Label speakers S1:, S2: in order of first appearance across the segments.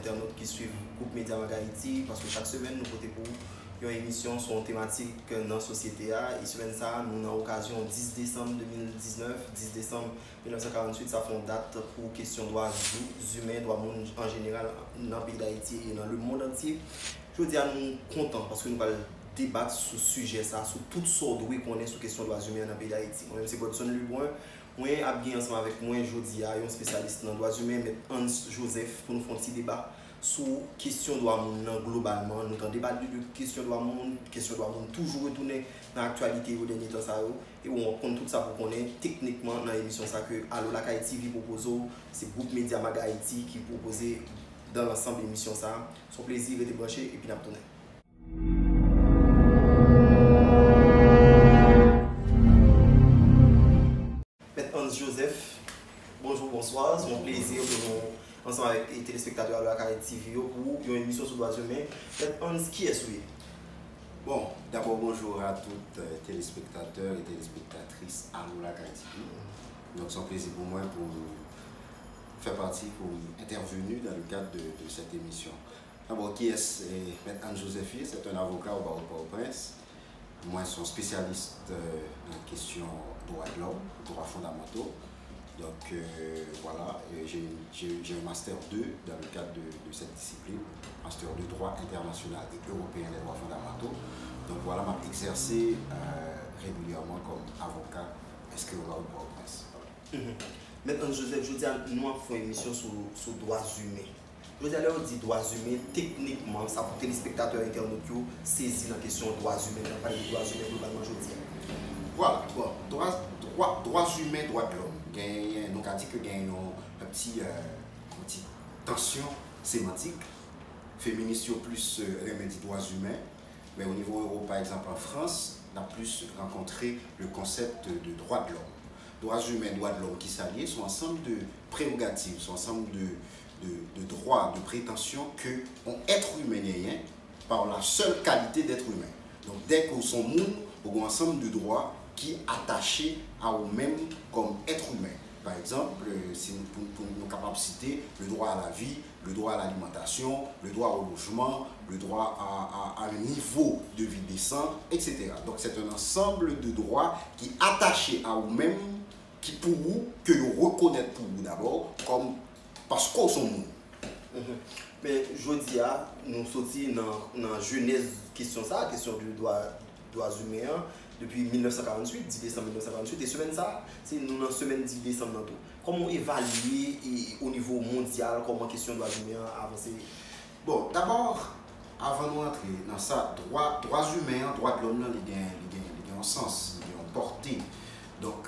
S1: internautes qui suivent Groupe Média Mag Haïti parce que chaque semaine nous côté pour une émission sur une thématique dans la société. Et semaine ça, nous avons l'occasion 10 décembre 2019, 10 décembre 1948, ça fait une date pour question droits humains, droits monde en général dans le pays d'Haïti et dans le monde entier. Je veux dire, nous sommes contents parce que nous allons débattre sur ce sujet, ça, sur toutes sortes de qu'on est sur question droits humains dans le pays d'Haïti. Moi-même, c'est Godson Luboin. Moi, je suis bien ensemble avec moi, Jodi, un spécialiste dans les droits humains, Hans Joseph, pour nous faire un petit débat sur la question de droits humains globalement. Nous avons débattu de question de droits humains, toujours retourner dans l'actualité au dernier temps. Et on compte tout ça pour qu'on ait techniquement dans l'émission que Allo la Haïti propose, c'est Groupe Média Mag Haïti qui propose dans l'ensemble de l'émission. Son plaisir de brancher et puis d'abtonner. Joseph, bonjour, bonsoir. C'est mon plaisir de ensemble avec les téléspectateurs de la Carré TV pour une émission sur les droits humains. Hans, qui est-ce?
S2: Bon, d'abord bonjour à toutes téléspectateurs et téléspectatrices à la Carré TV. Donc c'est un plaisir pour moi pour faire partie, pour intervenir dans le cadre de cette émission. D'abord, qui est-ce? Hans Joseph, c'est un avocat au barreau de Port-au-Prince. Moi, je suis un spécialiste dans la question droits de l'homme, droits fondamentaux. Donc voilà, j'ai un Master 2 dans le cadre de cette discipline, Master 2 droit international et européen des droits fondamentaux. Donc voilà, m'a exercé régulièrement comme avocat inscrit au barreau de Port-au-Prince.
S1: Maintenant, Joseph, je dis à nous avons fait une émission sur droits humains. Je dis à l'heure dit droits humains, techniquement, ça pour téléspectateurs internautes saisir la question des droits humains, on parle de droits humains globalement, je dis.
S2: Voilà, bon, droits humains, droits de l'homme. Donc, on dit que gagne une petite tension sémantique. Féministe plus remédie droits humains. Mais au niveau européen, par exemple en France, on a plus rencontré le concept de droits de l'homme. Droits humains, droits de l'homme qui s'allient sont ensemble de prérogatives, sont ensemble de droits, de prétentions que un être humain n'est par la seule qualité d'être humain. Donc dès qu'on sont monde, on a un ensemble de droits qui sont attachés à eux-mêmes comme être humain. Par exemple, si nous capables de citer le droit à la vie, le droit à l'alimentation, le droit au logement, le droit à un niveau de vie décent, etc. Donc c'est un ensemble de droits qui sont attachés à eux-mêmes, qui pour vous, que nous reconnaissons pour vous d'abord comme parce qu'on sont nous.
S1: Mais je dis, nous sommes dans la genèse question ça, question du droit humain, depuis 1948, 10 décembre 1948, et semaine ça, c'est nous dans la semaine 10 décembre. Comment évaluer au niveau mondial, comment question droits humains avancer?
S2: Bon, d'abord, avant de rentrer dans ça, droits humains, droits de l'homme, il y a un sens, il y a une portée. Donc,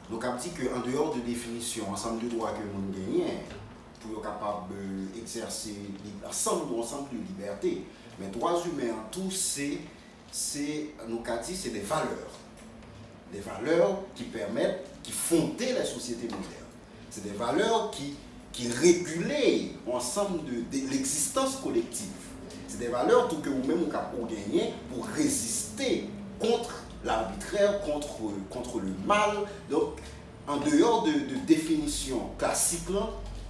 S2: nous avons dit qu'en dehors de définition, ensemble de droits que nous gagnons, pour être capable d'exercer ensemble de liberté. Mais droits humains en tout, c'est des valeurs. Des valeurs qui permettent, qui fondaient la société moderne. C'est des valeurs qui régulaient ensemble de l'existence collective. C'est des valeurs tout que vous-même vous gagnez pour résister contre l'arbitraire, contre le mal. Donc, en dehors de définition classique,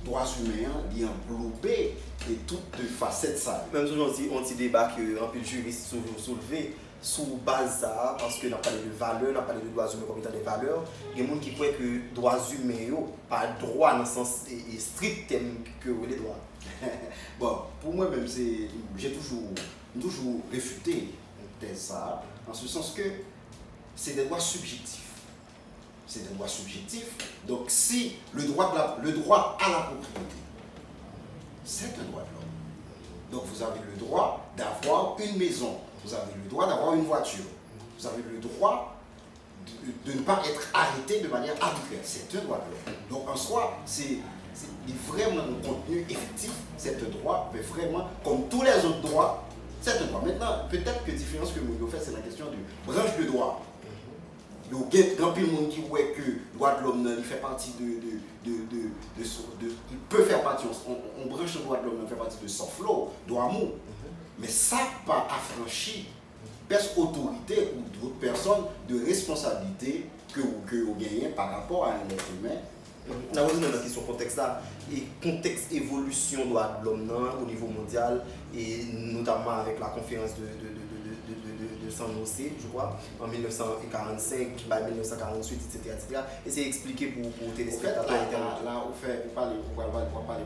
S2: droits humains, il y a englobé et toutes les facettes ça.
S1: Même si on dit débat que un peu de juristes soulevé sous base ça, parce que nous avons parlé de valeurs, nous avons parlé de droits humains comme étant des valeurs. Il y a des gens qui croient que droits humains, pas droit dans le sens strict que les droits.
S2: Bon, pour moi-même, j'ai toujours réfuté ça, en ce sens que c'est des droits subjectifs. C'est des droits subjectifs. Donc, si le droit à la propriété, c'est un droit de l'homme. Donc, vous avez le droit d'avoir une maison, vous avez le droit d'avoir une voiture, vous avez le droit de ne pas être arrêté de manière arbitraire. C'est un droit de l'homme. Donc, en soi, c'est vraiment un contenu effectif, c'est un droit, mais vraiment, comme tous les autres droits, c'est un droit. Maintenant, peut-être que la différence que nous fait, c'est la question de branche de droit. Il y a grand pile de monde qui voit que le droit de l'homme il fait partie il peut faire partie, on branche le droit de l'homme, il fait partie de soft law, droit amour. Mais ça pas affranchi personne autorité ou d'autres personnes de responsabilité que vous gagnez par rapport à un être humain
S1: On a besoin de question contexte là et contexte évolution droit de l'homme au niveau mondial et notamment avec la conférence de San José, je crois, en 1945, 1948, etc. Et c'est expliqué pour téléspectateurs.
S2: Là, on va parler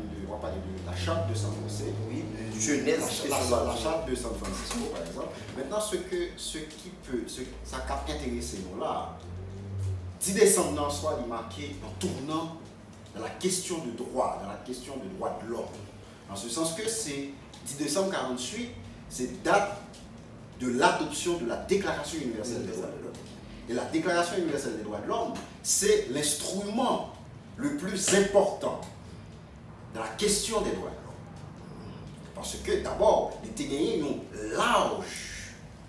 S2: de la charte de San José.
S1: Oui, de Genèse.
S2: La charte de San Francisco, par exemple. Maintenant, ça a intéressé nous là, 10 décembre dans soir, il marqué un tournant dans la question de droit, dans la question de droit de l'homme. En ce sens que c'est 10 décembre 1948, c'est date de l'adoption de la Déclaration universelle des droits de l'homme. Et la Déclaration universelle des droits de l'homme, c'est l'instrument le plus important dans la question des droits de l'homme. Parce que d'abord, les Ténéens ont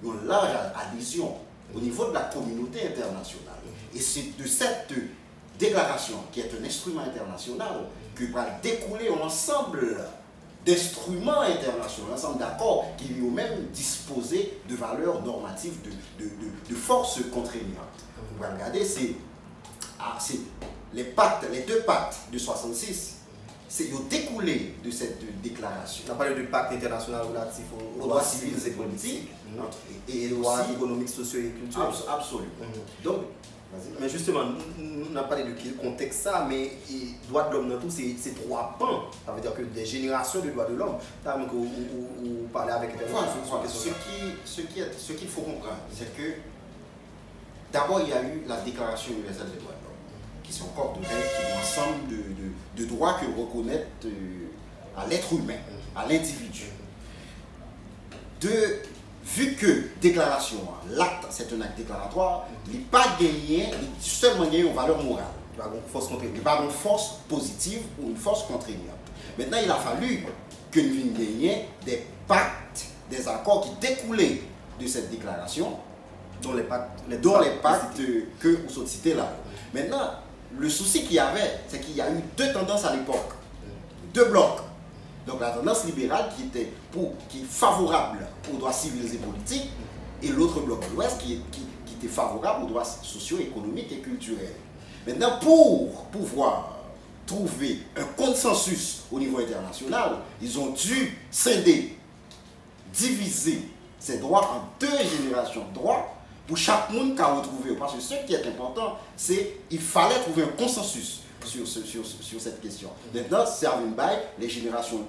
S2: une large adhésion au niveau de la communauté internationale. Et c'est de cette déclaration, qui est un instrument international, que va découler un ensemble d'instruments internationaux, un ensemble d'accords qui lui-même disposaient de valeurs normatives, de forces contraignantes. Vous pouvez regarder, c'est les deux pactes de 66, c'est découlé de cette déclaration.
S1: On a parlé du pacte international relatif aux droits civils et politiques et aux droits économiques, sociaux et culturels.
S2: Absolument. Donc,
S1: mais justement, nous n'avons pas parlé de quel contexte ça, mais droits de l'homme dans tout, c'est trois pans. Ça veut dire que des générations de droits de l'homme, vous parlez avec
S2: ce qu'il faut comprendre, c'est que d'abord il y a eu la Déclaration universelle des droits de l'homme, qui sont corps de règles, qui est l'ensemble de droits que reconnaît à l'être humain, à l'individu. Vu que déclaration, l'acte c'est un acte déclaratoire, il n'est pas gagné, il seulement gagné une valeur morale. Il n'y a pas une force positive ou une force contraignante. Maintenant, il a fallu que nous venions gagner des pactes, des accords qui découlaient de cette déclaration, dont les pactes que vous avez cités là. Maintenant, le souci qu'il y avait, c'est qu'il y a eu deux tendances à l'époque, deux blocs. Donc la tendance libérale qui est favorable aux droits civils et politiques, et l'autre bloc de l'Ouest qui était favorable aux droits socio-économiques et culturels. Maintenant, pour pouvoir trouver un consensus au niveau international, ils ont dû scinder, diviser ces droits en deux générations de droits pour chaque monde qu'à retrouver. Parce que ce qui est important, c'est qu'il fallait trouver un consensus sur cette question. Maintenant, servent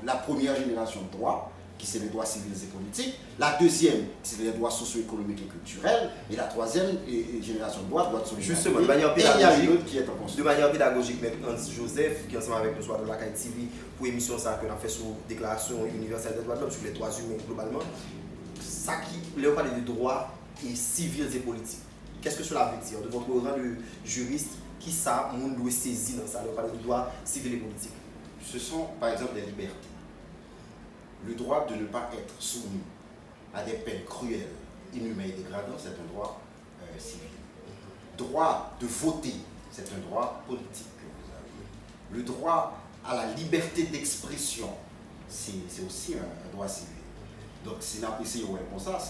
S2: la première génération de droits, qui c'est les droits civils et politiques, la deuxième, c'est les droits socio-économiques et culturels, et la troisième génération de droits de solidarité.
S1: Justement, de manière pédagogique, Hans Joseph, qui est ensemble avec le soir de la CAI TV, pour l'émission ça que l'on a fait sur la Déclaration universelle des droits de l'homme, sur les droits humains globalement, ça qui leur parle de droits civils et politiques. Qu'est-ce que cela veut dire? De votre rang de juriste, qui ça, monde doit saisir dans ça, leur parle de droits civils et politiques?
S2: Ce sont par exemple des libertés. Le droit de ne pas être soumis à des peines cruelles, inhumaines et dégradantes, c'est un droit civil. Droit de voter, c'est un droit politique que vous avez. Le droit à la liberté d'expression, c'est aussi un droit civil. Donc, si on a essayé comme ça,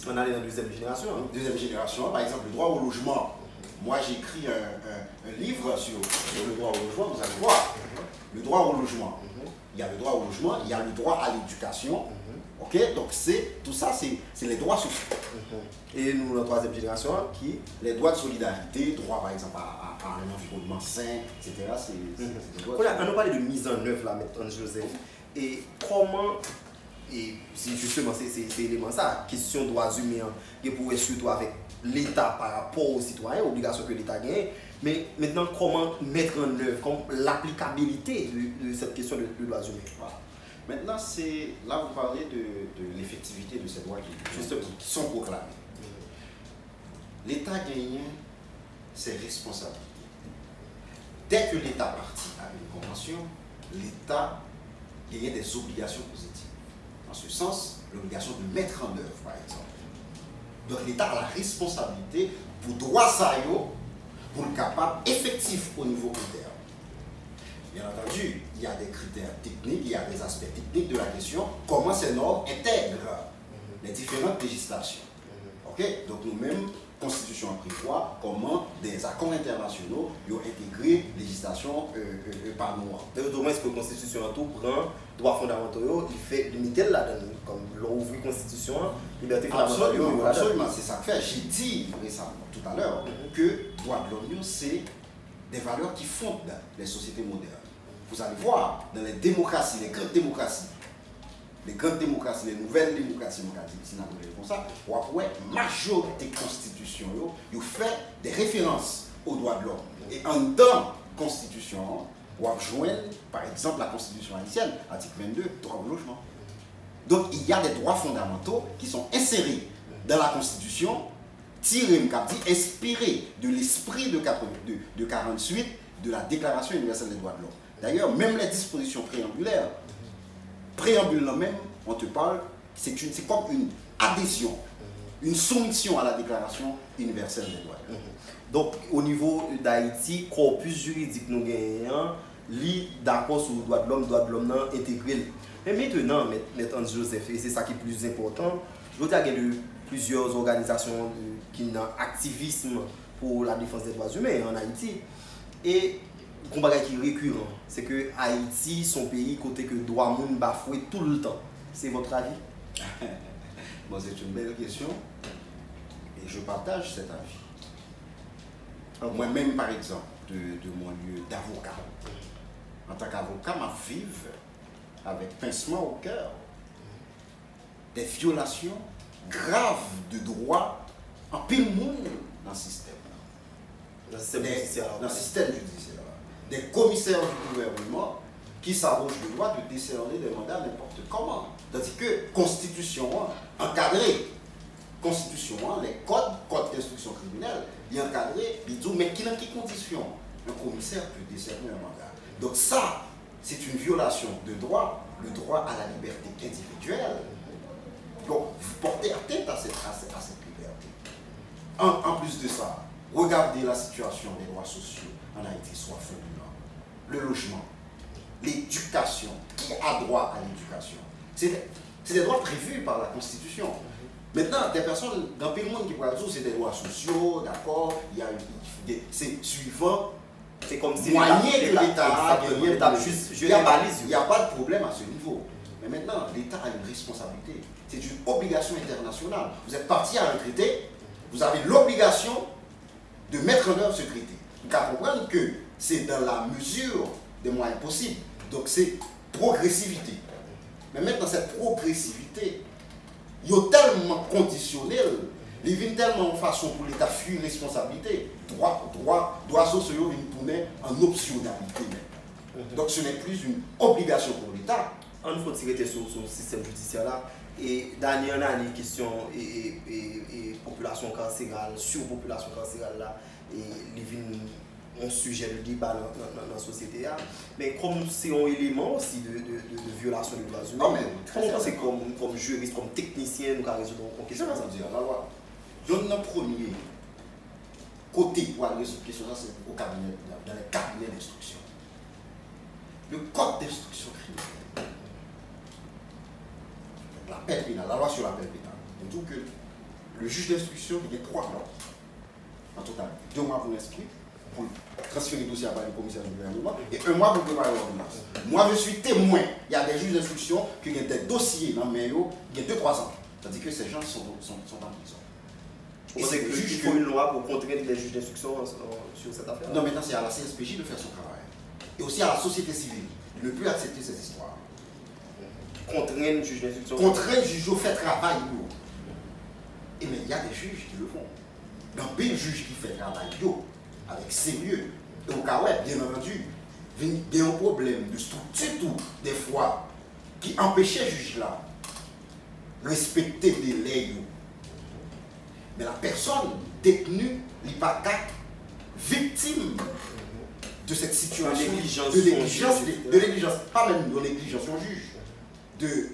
S1: on a la deuxième génération. Hein?
S2: Deuxième génération, par exemple, le droit au logement. Moi, j'ai écrit un livre sur le droit au logement, vous allez voir. Le droit au logement. Il y a le droit au logement, il y a le droit à l'éducation. Ok, donc tout ça, c'est les droits sociaux.
S1: Et nous, la troisième génération, qui
S2: les droits de solidarité, droit par exemple à un environnement sain, etc.
S1: On a parlé de mise en œuvre là, maintenant, Joseph. Et comment, et c'est justement c'est élément ça, question de droits humains, qui pourrait surtout avec l'État par rapport aux citoyens, obligation que l'État gagne. Mais maintenant, comment mettre en œuvre, l'applicabilité de cette question de droits humains?
S2: Voilà. Maintenant, là vous parlez de l'effectivité de ces droits qui sont proclamés. L'État gagne ses responsabilités. Dès que l'État partit à une convention, l'État gagne des obligations positives. En ce sens, l'obligation de mettre en œuvre, par exemple. Donc l'État a la responsabilité pour droit ça, pour le capable effectif au niveau interne. Bien entendu, il y a des critères techniques, il y a des aspects techniques de la question, comment ces normes intègrent les différentes législations. Ok, donc nous-mêmes, Constitution prévoit comment des accords internationaux ont intégré législation par nous.
S1: Autrement, est-ce que la Constitution en tout prend droits fondamentaux, il fait limiter là-dedans, comme l'ouvrir Constitution, liberté fondamentale.
S2: Absolument, c'est ça que fait. J'ai dit récemment, tout à l'heure, que droits de l'homme, c'est des valeurs qui fondent les sociétés modernes. Vous allez voir, dans les démocraties, les grandes démocraties, les nouvelles démocraties, comme ça, ouais, majorité constitution, ils fait des références aux droits de l'homme. Et en dans constitution, on joindre, par exemple, la constitution haïtienne, article 22, droit au logement. Donc, il y a des droits fondamentaux qui sont insérés dans la constitution, tirés, inspirés de l'esprit de 48 de la Déclaration universelle des droits de l'homme. D'ailleurs, même les dispositions préambulaires, préambule même, on te parle, c'est comme une adhésion, une soumission à la Déclaration universelle des droits de l'homme.
S1: Donc, au niveau d'Haïti, corpus juridique nous gagnons, lit d'accord sur le droit de l'homme intégré. Mais maintenant, M. Joseph, et c'est ça qui est plus important, je veux dire qu'il y a plusieurs organisations qui ont un activisme pour la défense des droits humains en Haïti. Et un bagage qui est récurrent, c'est que Haïti, son pays, côté que droit moun bafoué tout le temps. C'est votre avis?
S2: Bon, c'est une belle question et je partage cet avis. Moi-même, par exemple, de mon lieu d'avocat, en tant qu'avocat, ma vive avec pincement au cœur des violations graves de droits en pile monde dans le système. Dans le système judiciaire. Des commissaires du gouvernement qui s'arrogent le droit de décerner des mandats n'importe comment. Tandis que Constitution encadrée, Constitution, les codes d'instruction criminelle, il est encadré, il dit, mais dans quelles conditions un commissaire peut décerner un mandat? Donc ça, c'est une violation de droit, le droit à la liberté individuelle. Donc vous portez atteinte à cette liberté. En plus de ça, regardez la situation des droits sociaux en Haïti, soit fondulent. Le logement, l'éducation, qui a droit à l'éducation? C'est des droits prévus par la Constitution. Maintenant, des personnes dans le monde qui pourraient dire c'est des droits sociaux, d'accord, c'est suivant,
S1: c'est comme si
S2: moyen que l'État
S1: il
S2: n'y a pas de problème à ce niveau. Mais maintenant, l'État a une responsabilité. C'est une obligation internationale. Vous êtes parti à un traité, vous avez l'obligation de mettre en œuvre ce traité. Vous pouvez comprendre que c'est dans la mesure des moyens possibles. Donc c'est progressivité. Mais maintenant, cette progressivité, il est tellement conditionnel, il vient tellement en façon pour l'État fuir une responsabilité. Droits sociaux viennent tourner en optionnalité. Donc ce n'est plus une obligation pour l'État.
S1: On faut tirer sur le système judiciaire là. Et d'année en année, question et population carcérale, surpopulation carcérale là, et il vient un sujet de débat dans la société. Mais comme c'est un élément aussi de violation des droits humains, comment c'est comme juriste, comme technicien, nous avons résoudre une question?
S2: Le premier côté pour résoudre cette question, c'est au cabinet, dans les cabinets d'instruction. Le code d'instruction criminelle, la peine pénale, la loi sur la peine pénale, on dit que le juge d'instruction, il y a 3 mois en total. 2 mois pour l'inscrire, pour transférer le dossier à le commissaire du gouvernement, et 1 mois pour préparer l'ordonnance. Moi, je suis témoin. Il y a des juges d'instruction qui ont des dossiers dans mes mains, il y a 2-3 ans. C'est-à-dire que ces gens sont en prison.
S1: Et c'est que il faut une loi pour contraindre les juges d'instruction sur cette affaire?
S2: Non, maintenant c'est à la CSPJ de faire son travail. Et aussi à la société civile. Ne plus accepter cette histoire.
S1: Contraindre le juge d'instruction?
S2: Contraindre le juge au fait travail. Et mais il y a des juges qui le font. Dans le juge qui fait travail avec sérieux. Et au cas où, bien entendu, il y a un problème de structure tout, des fois, qui empêchait le juge là respecter les lois. Mais la personne détenue n'est pas victime de cette situation de négligence, pas même de négligence au juge, de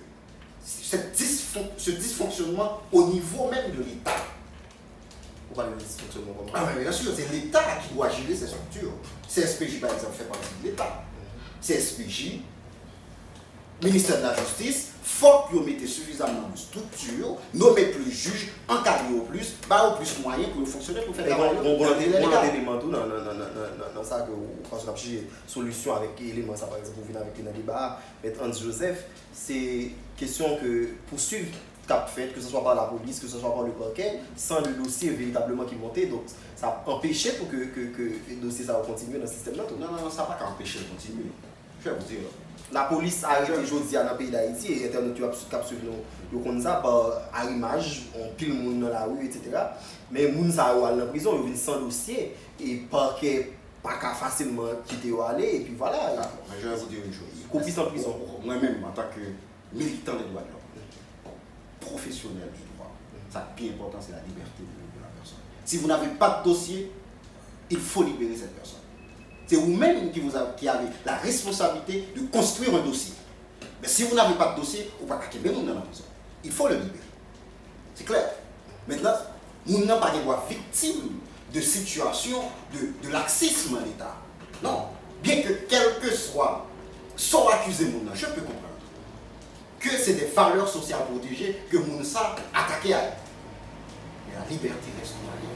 S2: ce dysfonctionnement au niveau même de l'État.
S1: Vous parlez de dysfonctionnement comment?
S2: Ah, mais bien sûr, c'est l'État qui doit gérer ces structures. CSPJ, par exemple, fait partie de l'État. CSPJ, ministère de la Justice, faut que vous mettez suffisamment de structure, nommer plus juges, encadrer au plus, bah au plus moyens pour fonctionner, pour faire travail.
S1: Bon élément tout dans ça que parce qu'on a cherché solution avec élément ça par exemple pour venir avec un débat avec Hans Joseph, c'est question que poursuivre cap fait, que ce soit par la police, que ce soit par le parquet, sans le dossier véritablement qui montait, donc ça empêchait pour que le dossier ça va continuer dans le système là.
S2: Non, ça va pas empêcher de continuer. Je vais vous dire.
S1: La police a arrêté aujourd'hui dans le pays d'Haïti et Internet a suivi nous comme ça par arrimage, on pile monde dans la rue, etc. Mais moun ça a en prison, ils viennent sans dossier et parquet pas facilement quitter ou aller et puis voilà.
S2: Mais je vais vous dire une chose.
S1: Copie en prison.
S2: Moi-même, en tant que militant des droits de l'homme, professionnel du droit, ça qui est important, c'est la liberté de la personne. Si vous n'avez pas de dossier, il faut libérer cette personne. C'est vous-même qui avez la responsabilité de construire un dossier. Mais si vous n'avez pas de dossier, vous ne pouvez pas quitter le monde dans la prison. Il faut le libérer. C'est clair. Maintenant, nous n'avons pas des droits victimes de situations de laxisme à l'État. Non. Bien que quel que soit son accusé, je peux comprendre que c'est des valeurs sociales protégées que Mounsa a attaqué à elle. Mais la liberté reste moyen.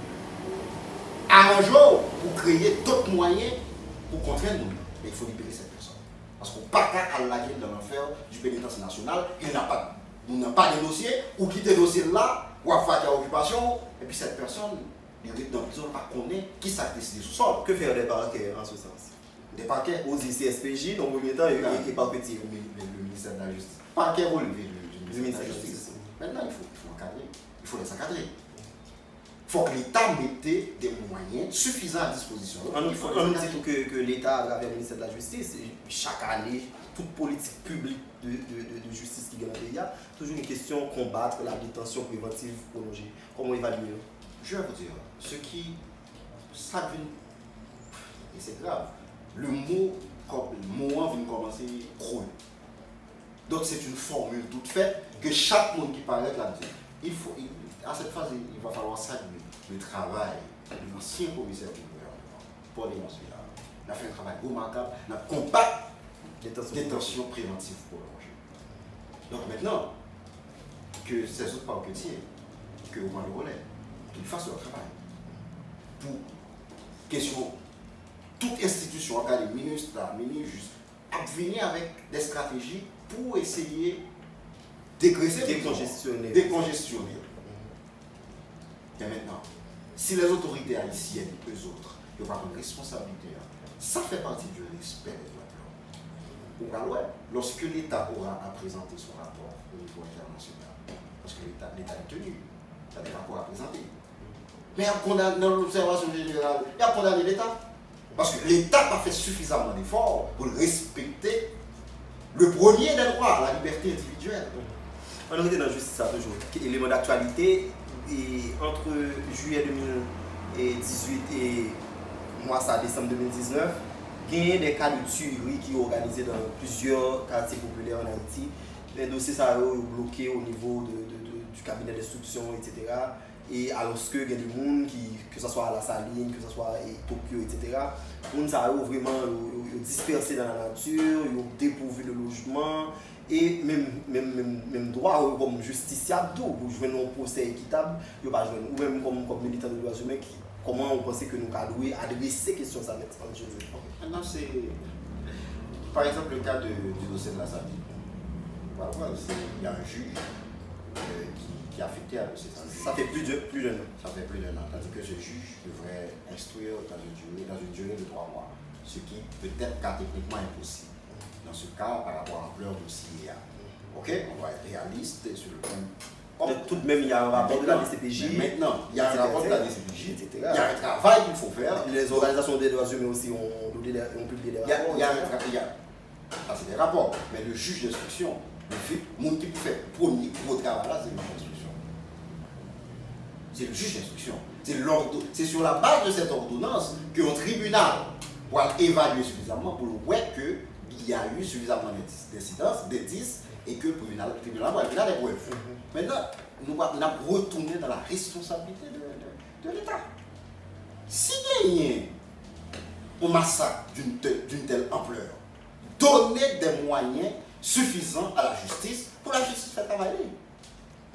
S2: Arrangeons pour créer d'autres moyens pour contraindre nous. Mais il faut libérer cette personne. Parce qu'on ne peut pas à la gueule dans l'enfer du pénitentiaire national, nous n'avons pas de dossier, ou quitter le dossier là, ou à faire de l'occupation, et puis cette personne, il est dans la prison, pas connaît qui s'est décidé sous sol.
S1: Que faire des parquets en ce sens?
S2: Des parquets
S1: aux CSPJ, dans le premier temps, et pas petit.
S2: Le ministère de la Justice. Parquet relevé du ministère de la Justice. Maintenant, il faut encadrer. Il faut les encadrer. Il faut que l'État mette des moyens suffisants à disposition.
S1: On nous dit que l'État, à travers le ministère de la Justice, chaque année, toute politique publique de justice qui gagne le pays, toujours une question combattre la détention préventive prolongée. Comment évaluer?
S2: Je vais vous dire, ce qui, ça vient, et c'est grave, le mot vient commencer creux. Donc c'est une formule toute faite que chaque monde qui paraît là-dedans, à cette phase, il va falloir saluer le travail de l'ancien commissaire du gouvernement, Paul Léon-Suivard. Il a fait un travail remarquable, il a combattu détention préventive prolongée. Donc maintenant, que ces autres parquetiers, que au moins le relais, qu'ils fassent leur travail. Pour question, toute institution, regardez, ministre, ministre, à venir avec des stratégies pour essayer dégraisser, décongestionner. Et maintenant, si les autorités haïtiennes, eux autres, ils ont une responsabilité, ça fait partie du respect des droits de l'homme. Lorsque l'État aura à présenter son rapport au niveau international, parce que l'État est tenu, il y a des rapports à présenter. Mais dans l'observation générale, il y a condamné l'État. Parce que l'État n'a pas fait suffisamment d'efforts pour respecter le premier des droits, la liberté individuelle.
S1: On a été dans la justice, ça toujours. Élément d'actualité, entre juillet 2018 et décembre 2019, il y a des cas de tuerie qui sont organisés dans plusieurs quartiers populaires en Haïti. Les dossiers sont bloqués au niveau du cabinet d'instruction, etc. Et alors que il y a des gens que ce soit à la Saline, que ce soit à Tokyo, etc., les gens sont vraiment dispersés dans la nature, ils ont dépourvu de logement, et même droit comme justiciable, pour jouer un procès équitable, ou même comme militant de droits humains, comment on pense que nous devons adresser ces questions à
S2: Maintenant, c'est par exemple le cas du dossier de la Saline. Il y a un juge qui est affecté à dossier.
S1: Ça fait plus d'un an.
S2: Ça fait plus d'un an. C'est-à-dire que ce juge devrait instruire dans une durée de 3 mois, ce qui peut être techniquement impossible. Dans ce cas, par rapport à l'ampleur du dossier. Ok, on va être réaliste sur le point.
S1: Tout de même, il y a un rapport de la DCPJ.
S2: Maintenant, il y a un rapport de la DCPJ, etc. Il y a un travail qu'il faut faire.
S1: Les organisations des droits humains aussi ont publié des rapports.
S2: Ça, c'est des rapports. Mais le juge d'instruction, le fait, mon qui peut faire premier gros travail là, c'est le juge d'instruction. C'est le juge d'instruction. C'est sur la base de cette ordonnance qu'un tribunal va évaluer suffisamment pour voir qu'il y a eu suffisamment d'incidences, d'indices, et que le tribunal va évaluer les preuves. Maintenant, nous allons retourner dans la responsabilité de l'État. Si il y a un massacre d'une telle ampleur, donner des moyens suffisants à la justice Pour la justice faire travailler.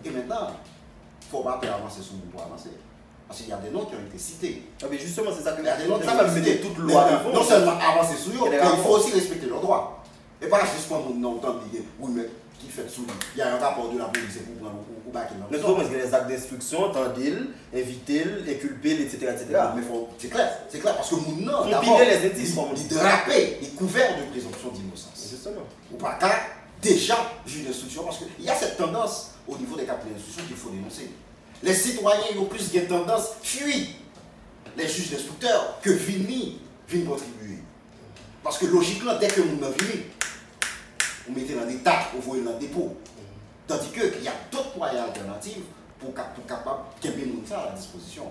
S2: Et maintenant, il ne faut pas avancer sur le pour avancer. Parce qu'il y a des noms qui ont été cités.
S1: Ah, mais justement, c'est ça que
S2: il y a des noms qui
S1: ça
S2: ont
S1: va
S2: été
S1: mettre
S2: cités.
S1: toute loi.
S2: Non seulement avancer sur eux, mais il faut aussi respecter leurs droits. Et pas juste prendre mon nom, tant de dire, oui, mais qui fait sous lui. Il y a un rapport de la police pour prendre ou baquer.
S1: Mais tout le monde a des actes d'instruction, tendez-le, invitez-le, inculpez-le, etc.
S2: Mais c'est clair, parce que mon nom,
S1: d'abord, les indices,
S2: il drapé, il est couvert de présomption d'innocence.
S1: Justement.
S2: Ou pas qu'à déjà juge d'instruction, parce qu'il y a cette tendance au niveau des cabinets d'instruction qu'il faut dénoncer. Les citoyens ont plus de tendance fuient les juges d'instructeurs que viennent contribuer. Parce que logiquement, dès que nous avons venu, vous mettez dans des tas, vous voyez dans des dépôts. Tandis qu'il y a d'autres moyens alternatifs pour capable de ça à la disposition.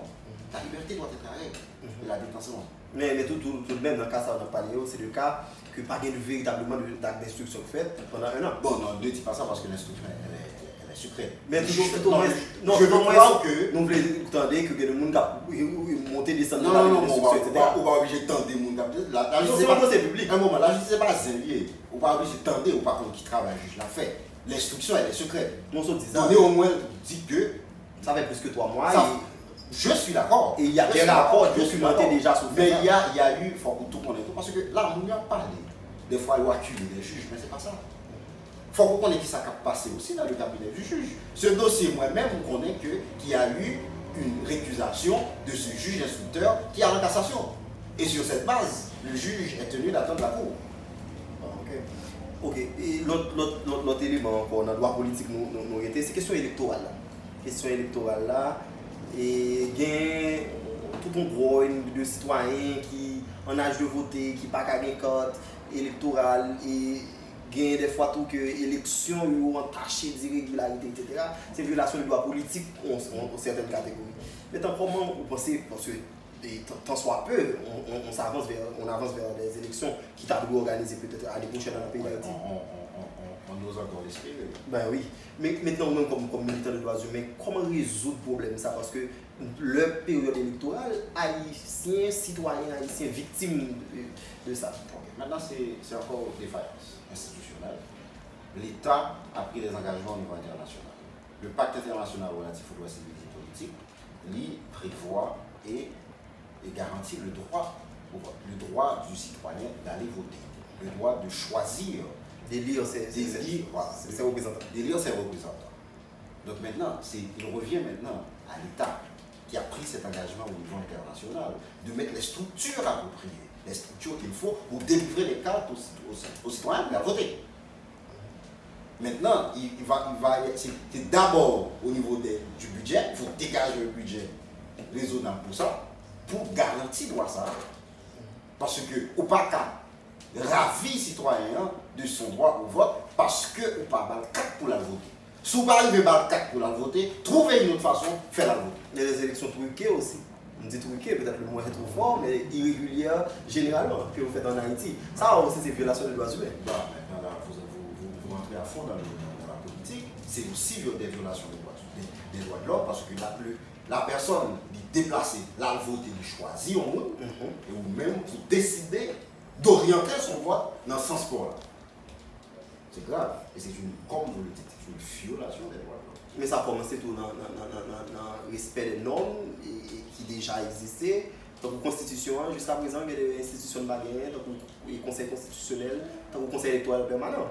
S2: La liberté doit être arrêtée et la détention.
S1: Mais tout de même, dans le cas ça on a parlé, c'est le cas que pas de véritablement d'acte d'instruction fait pendant un an.
S2: Bon, non, ne dis pas ça parce que l'instruction elle est secrète.
S1: Mais toujours,
S2: non, je veux croire que.
S1: Nous voulons entendre que le monde a monté des centres
S2: de l'instruction, etc. On va obliger de tendre des gens. La justice c'est public. Un moment, la justice n'est pas zélier. On va obliger de tendre ou pas qu'on qui travaille, juge l'a fait. L'instruction elle est secrète.
S1: Non, ça dit ça.
S2: Donnez au moins dit que.
S1: Ça fait plus que 3 mois.
S2: Je suis d'accord.
S1: Et il y a des rapports documentés déjà sur
S2: mais il y a eu, il faut que tout le monde ait tout. Parce que là, on y a parlé. Des fois, il y a accusé des juges, mais ce n'est pas ça. Il faut qu'on connaisse qui ça a passé aussi dans le cabinet du juge. Ce dossier, moi-même, on connaît qu'il y a eu une récusation de ce juge instructeur qui a en cassation. Et sur cette base, le juge est tenu d'attendre la cour.
S1: Ok. Et l'autre élément encore dans le droit politique, nous était, c'est question électorale. Question électorale là. Et il y a tout un gros de citoyens qui en âge de voter, qui pas qu'à une carte électorale et il y a des fois tout que l'élection ont entaché d'irrégularité, etc. C'est violation du droit politique en certaines catégories. Maintenant, comment vous pensez, parce que tant soit peu, on avance vers des élections qui t'a dû organiser peut-être l'année prochaine dans le pays d'Haïti.
S2: On ose encore l'esprit.
S1: Ben oui. Mais maintenant, même comme militant de droits humains, comment résoudre le problème ça? Parce que le période électorale, haïtiens, citoyens haïtiens, victimes de ça.
S2: Maintenant, c'est encore une défaillance institutionnelle. L'État a pris des engagements au niveau international. Le pacte international relatif aux droits civils et politiques, lui, prévoit et garantit le droit du citoyen d'aller voter, le droit de choisir.
S1: D'élire ses
S2: représentants. Donc maintenant, il revient maintenant à l'État qui a pris cet engagement au niveau international de mettre les structures appropriées, les structures qu'il faut pour délivrer les cartes aux citoyens pour voter. Maintenant, c'est d'abord au niveau du budget, il faut dégager le budget raisonnable pour ça, pour garantir ça. Parce que, au pas qu'à ravir citoyen de son droit au vote, parce que ou pas le 4 pour la voter. Si vous n'arrivez pas le 4 pour la voter, trouvez une autre façon de faire la voter.
S1: Il y a des élections truquées aussi. On dit truquées, peut-être le mot est trop fort, mais irrégulières généralement, que vous faites en Haïti. Ça aussi, c'est violation des droits humains.
S2: Maintenant, vous rentrez à fond dans la politique, c'est aussi des violations des droits de l'homme, parce que la personne est déplacée, la voter, il choisit au monde, et vous-même, vous décidez d'orienter son vote dans ce sens-là. C'est grave. Et c'est comme vous le dites, c'est une violation des droits de l'homme.
S1: Mais ça a commencé tout dans le respect des normes qui déjà existaient. Donc, la Constitution, jusqu'à présent, il y a des institutions de baguette, donc le Conseil constitutionnel, donc le Conseil électoral permanent.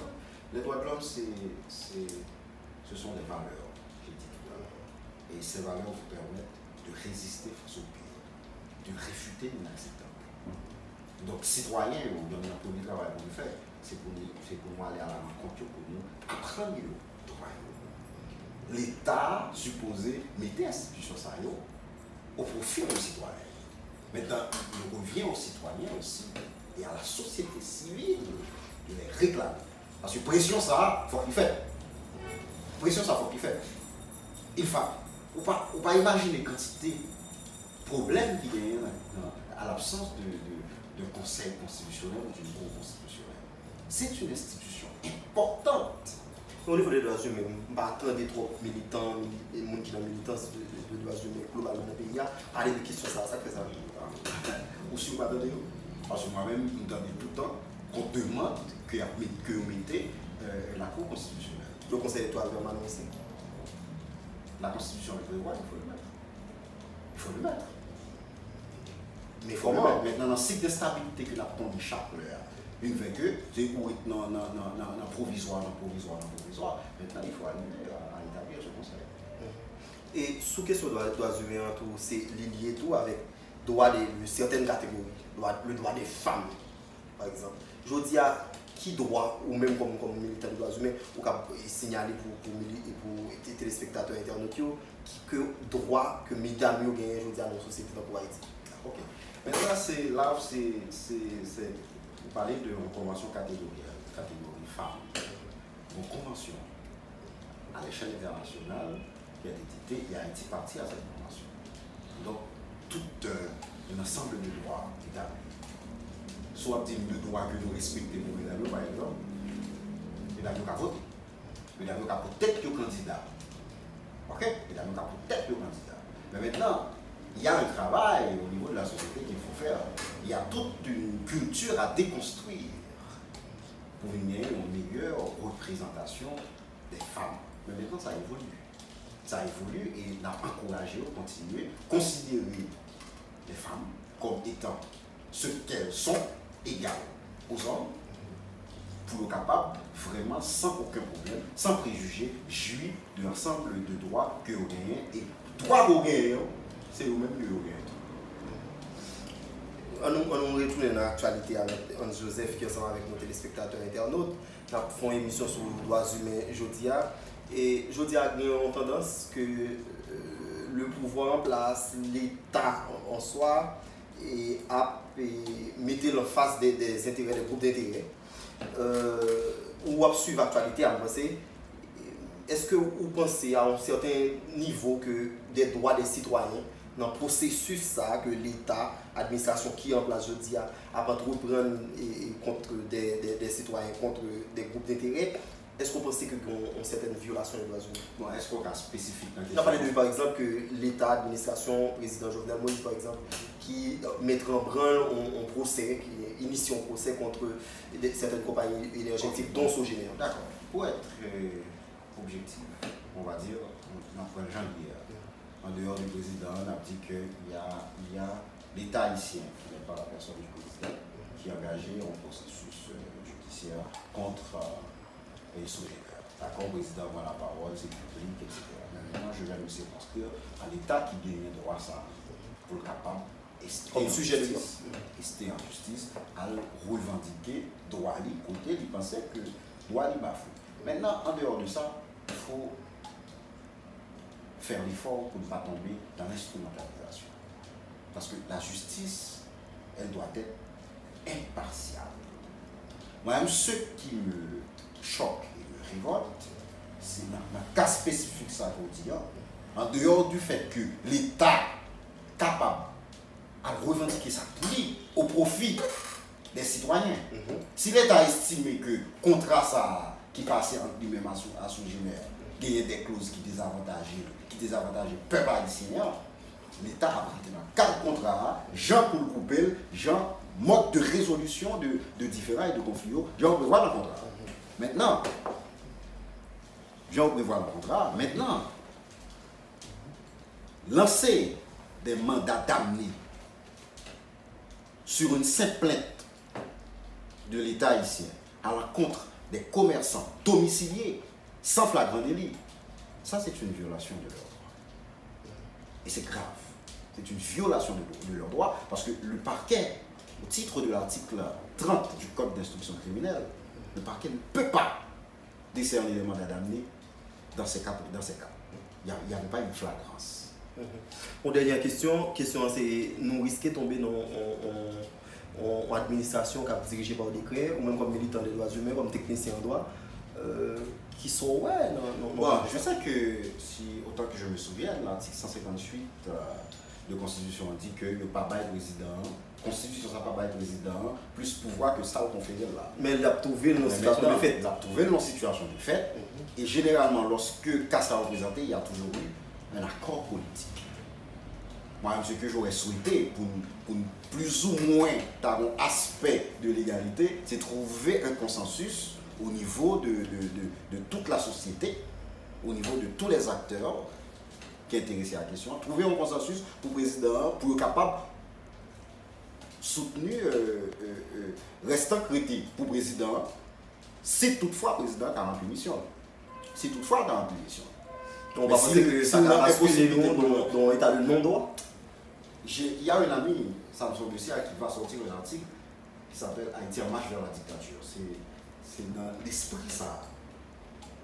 S2: Les droits de l'homme, ce sont des valeurs, j'ai dit tout à l'heure. Et ces valeurs vous permettent de résister face au pire, de réfuter l'inacceptable. Donc, citoyens, ou dans notre premier travail pour nous faire, c'est pour nous aller à la rencontre, pour nous apprendre le droit. L'État supposé mettre l'institution au profit des citoyens. Maintenant, il revient aux citoyens aussi et à la société civile de les réclamer. Parce que pression, ça, il faut qu'il fasse. Pression, ça, il faut qu'il fasse. Il faut. On ne peut pas imaginer la quantité de problèmes qu'il y a à l'absence de conseil constitutionnel ou d'une cour constitutionnelle. C'est une institution importante.
S1: Au niveau des droits humains, on ne va pas attendre trop militants, les gens qui sont militants de droits humains globalement dans le pays, parler de questions ça fait ça.
S2: Ou si vous m'attendez, parce que moi-même, je me dis tout le temps qu'on demande que vous mettez la cour constitutionnelle.
S1: le Conseil étoile permanent aussi.
S2: La Constitution le prévoit, il faut le mettre. Il faut le mettre.
S1: Mais
S2: Comment? Maintenant, dans le cycle de stabilité que nous avons tombé chaque heure, une fois que c'est où dans provisoire. Maintenant, il faut aller à établir ce conseil.
S1: Et sous question de droits humains, c'est lié tout avec droit de certaines catégories, le droit des femmes, par exemple. Je dis à qui droit, ou même comme militant de droits humains, ou signaler pour les téléspectateurs internautes, que droit que mesdames ont gagné, je dis à nos sociétés dans Haïti.
S2: Ok. Maintenant, vous parlez de convention catégorie femmes. Une convention à l'échelle internationale qui a été dictée et Haïti partie à cette convention. Donc, tout un ensemble de droits établis. Soit dit le droit que nous respectons pour mesdames, par exemple, mesdames qui votent, mesdames qui peut-être le candidat. Ok? Mesdames qui peut-être le candidat. Mais maintenant, il y a un travail au niveau de la société qu'il faut faire. Il y a toute une culture à déconstruire pour une meilleure représentation des femmes. Mais maintenant, ça évolue. Ça évolue et on a encouragé à continuer à considérer les femmes comme étant ce qu'elles sont égales aux hommes pour être capable, vraiment sans aucun problème, sans préjugés, jouir de l'ensemble de droits que vous gagnez. Et droits que vous gagnez, c'est vous-même que vous gagnez.
S1: On retourne dans l'actualité avec Hans Joseph qui est ensemble avec nos téléspectateurs internautes. Nous faisons une émission sur les droits humains aujourd'hui. Et aujourd'hui, il y a une tendance que le pouvoir en place, l'État en soi, et mettre en face des intérêts, des groupes d'intérêts. Ou à suivre l'actualité, à penser. Est-ce que vous pensez à un certain niveau que des droits des citoyens, dans le processus ça, que l'État, l'administration qui est en place aujourd'hui, a pas trop prendre contre des citoyens, contre des groupes d'intérêt, est-ce qu'on pense qu'il y a une certaine violation des droits humains?
S2: Bon, est-ce qu'on a spécifique dans
S1: On a parlé de, par exemple, que l'État, l'administration, président Jovenel Moïse, par exemple, qui mettra en branle un procès, qui initie un procès contre certaines compagnies énergétiques, dont Sogénère.
S2: D'accord. Pour être objectif, on va dire, dans le janvier, en dehors du président, on a dit qu'il y a l'État haïtien, qui n'est pas la personne du président, qui est engagé en processus judiciaire contre les Sogénère. D'accord, le président a la parole, c'est public, etc. Maintenant, je vais me circonscrire à l'État qui gagne droit à ça, pour le capable,
S1: comme sujet de
S2: rester en justice, à revendiquer droit à côté, il pensait que droit à bafoué. Maintenant, en dehors de ça, il faut faire l'effort pour ne pas tomber dans l'instrumentalisation. Parce que la justice, elle doit être impartiale. Moi-même, ce qui me choque et me révolte, c'est dans le cas spécifique ça qu'on dit, en dehors du fait que l'État est capable de revendiquer sa prix au profit des citoyens. Si l'État estime que contrat ça qui passait entre lui-même à son génère, il y a des clauses qui désavantagent le peuple haïtien, l'État a pris dans 4 contrats, Jean pour le couper, Jean mode de résolution de différends et de conflits, Jean prévoit le contrat. Maintenant, lancer des mandats d'amener sur une simple plainte de l'État haïtien à l'encontre des commerçants domiciliés sans flagrant délit, ça c'est une violation de leurs droits. Et c'est grave. C'est une violation de leurs droits parce que le parquet, au titre de l'article 30 du Code d'instruction criminelle, le parquet ne peut pas décerner les mandats d'amener dans ces cas. Il n'y avait pas une flagrance.
S1: Une dernière question c'est nous risquons de tomber dans une administration qui est dirigée par décret, ou même comme militant des droits humains, comme technicien en droit, qui sont
S2: je sais que, autant que je me souviens, l'article 158 de la Constitution dit que le papa est président, Constitution ça papa est président, plus pouvoir que ça au confédéré là.
S1: Mais il a trouvé une situation de fait.
S2: Il a trouvé une situation de fait, et généralement, lorsque ça a représenté, il y a toujours eu un accord politique. Moi, ce que j'aurais souhaité pour plus ou moins dans un aspect de l'égalité, c'est trouver un consensus au niveau de toute la société, au niveau de tous les acteurs qui sont intéressés à la question, trouver un consensus pour le président, pour être capable de soutenir, restant crédit pour le président, si toutefois le président a rempli mission. Si toutefois il a rempli mission.
S1: On va penser que ça a possible dans l'état de non-droit.
S2: Il y a un ami, Samson Bessia, qui va sortir un article qui s'appelle Haïti en marche vers la dictature. C'est dans l'esprit ça.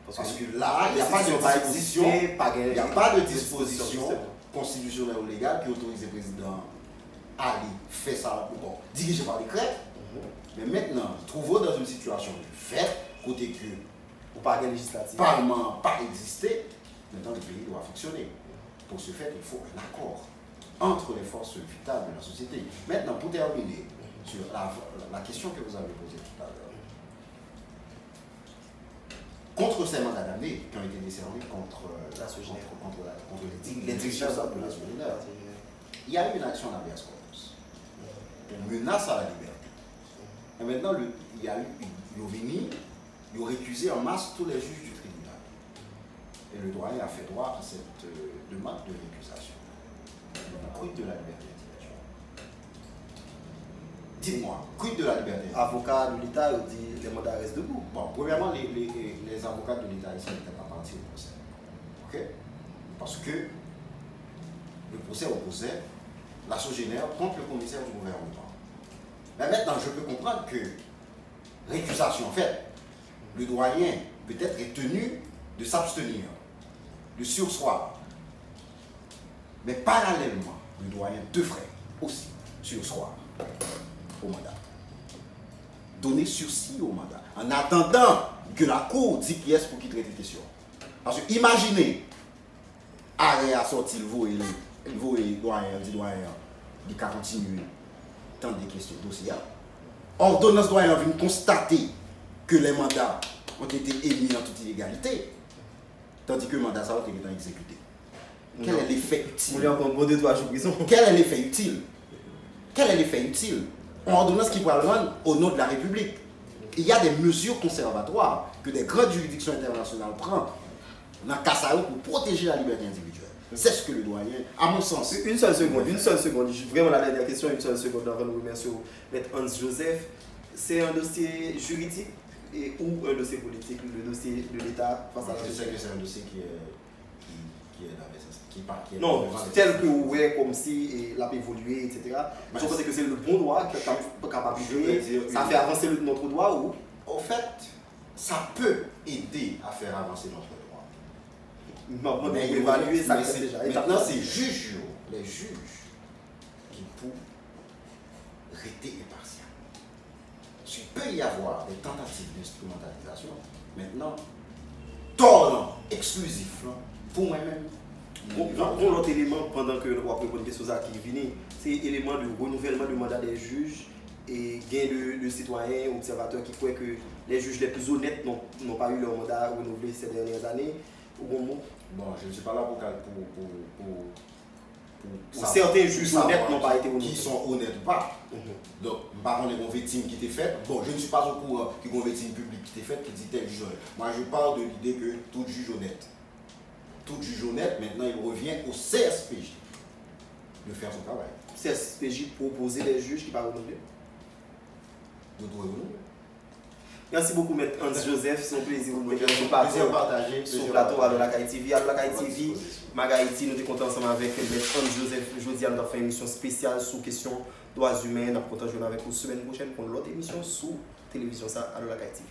S2: Parce que là, il n'y a pas de disposition constitutionnelle ou légale qui autorise le président à aller faire ça, bon, dirigé par décret. Mais maintenant, trouvons dans une situation de fait, côté que le Parlement n'a pas existé, maintenant le pays doit fonctionner. Pour ce fait, il faut un accord entre les forces vitales de la société. Maintenant, pour terminer sur la question que vous avez posée tout à l'heure, contre ces mandats d'année qui ont été décernés contre les dirigeants de la Sogénère, il y a eu une action d'habeas corpus, une menace à la liberté. Et maintenant, il y a eu ils ont récusé en masse tous les juges du tribunal. Et le doyen a fait droit à cette demande de récusation. Quid de la liberté intellectuelle? Dites-moi, quid de la liberté?
S1: Avocat de l'État dit les mandats restent debout.
S2: Bon, premièrement, les avocats de l'État ici n'étaient pas partis au procès. Ok? Parce que le procès opposait la Sogénère contre le commissaire du gouvernement. Mais maintenant, je peux comprendre que récusation faite, le doyen peut-être est tenu de s'abstenir, de surseoir. Mais parallèlement, le doyen devrait aussi surseoir au mandat. Donner sursis au mandat. En attendant que la Cour dise qui est pour qui traite les questions. Parce que imaginez, arrêt à sortir le doyen, il va continuer tant de questions dossiers. Ordonnance doyen vient constater que les mandats ont été émis en toute illégalité, tandis que le mandat ça a été exécuté. Quel est l'effet utile? Quel est l'effet utile? Quel est l'effet utile? On ordonnance qui pourra rendre au nom de la République. Il y a des mesures conservatoires que des grandes juridictions internationales prennent dans le cas pour protéger la liberté individuelle. C'est ce que le doyen, à mon sens.
S1: Une seule seconde. Vraiment la dernière question, une seule seconde avant de nous remercier Maître Hans Joseph. C'est un dossier juridique ou un dossier politique, le dossier de l'État face à la
S2: société? Je sais que c'est un dossier qui est
S1: non, tel que ouais, comme si il a évolué, etc. Je pense que c'est le bon droit qui est capable de jouer. Ça fait avancer notre droit ou?
S2: Au fait, ça peut aider à faire avancer notre droit.
S1: Mais évaluer ça
S2: déjà. Maintenant, c'est les juges qui peuvent rester impartial. Il peut y avoir des tentatives d'instrumentalisation. Maintenant, tort exclusif pour moi-même.
S1: Pour l'autre élément, pendant que nous avons répondre à questions qui viennent, c'est l'élément de renouvellement du mandat des juges et gain de citoyens, observateurs qui croient que les juges les plus honnêtes n'ont pas eu leur mandat renouvelé ces dernières années.
S2: Bon, je ne suis pas là pour
S1: certains juges honnêtes n'ont pas été honnêtes.
S2: Qui sont honnêtes ou pas. Donc, par contre, les victimes qui étaient faites, bon, je ne suis pas au courant qu'il y a une victime publique qui était faite qui dit tel juge honnête. Moi, je parle de l'idée que tout juge honnête. Tout juge honnête, maintenant, il revient au CSPJ de faire son travail.
S1: CSPJ proposer des juges qui ne sont pas renouvelés.
S2: Nous devons renouveler.
S1: Merci beaucoup, Maître Hans Joseph. C'est un plaisir de vous partager sur le plateau à la TV. À la TV, Magaïti, nous sommes contents ensemble avec Maître Hans Joseph. Aujourd'hui, nous avons fait une émission spéciale sur question droits humains. Nous allons avec vous la semaine prochaine pour l'autre émission sur télévision à la TV.